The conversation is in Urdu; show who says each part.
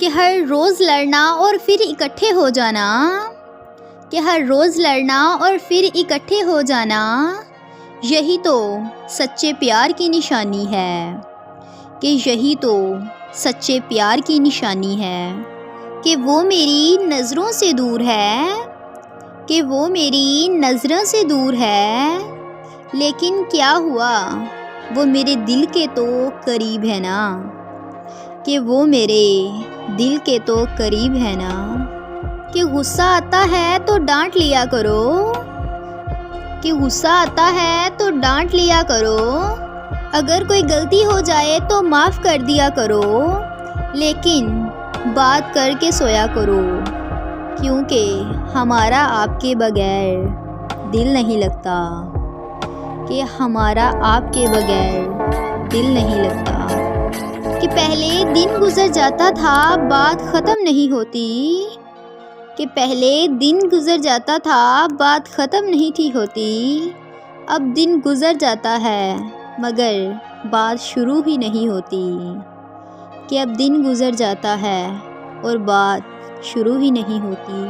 Speaker 1: کہ ہر روز لڑنا اور پھر اکٹھے ہو جانا، کہ ہر روز لڑنا اور پھر اکٹھے ہو جانا، یہی تو سچے پیار کی نشانی ہے، کہ یہی تو سچے پیار کی نشانی ہے، کہ وہ میری نظروں سے دور ہے، کہ وہ میری نظروں سے دور ہے، لیکن کیا ہوا وہ میرے دل کے تو قریب ہے نا، کہ وہ میرے دل کے تو قریب ہے نا، کہ غصہ آتا ہے تو ڈانٹ لیا کرو، کہ غصہ آتا ہے تو ڈانٹ لیا کرو، اگر کوئی غلطی ہو جائے تو معاف کر دیا کرو، لیکن بات کر کے سویا کرو، کیونکہ ہمارا آپ کے بغیر دل نہیں لگتا، کہ ہمارا آپ کے بغیر دل نہیں لگتا، کہ پہلے دن گزر جاتا تھا بات ختم نہیں ہوتی، کہ پہلے دن گزر جاتا تھا بات ختم نہیں تھی ہوتی، اب دن گزر جاتا ہے مگر بات شروع ہی نہیں ہوتی، کہ اب دن گزر جاتا ہے اور بات شروع ہی نہیں ہوتی۔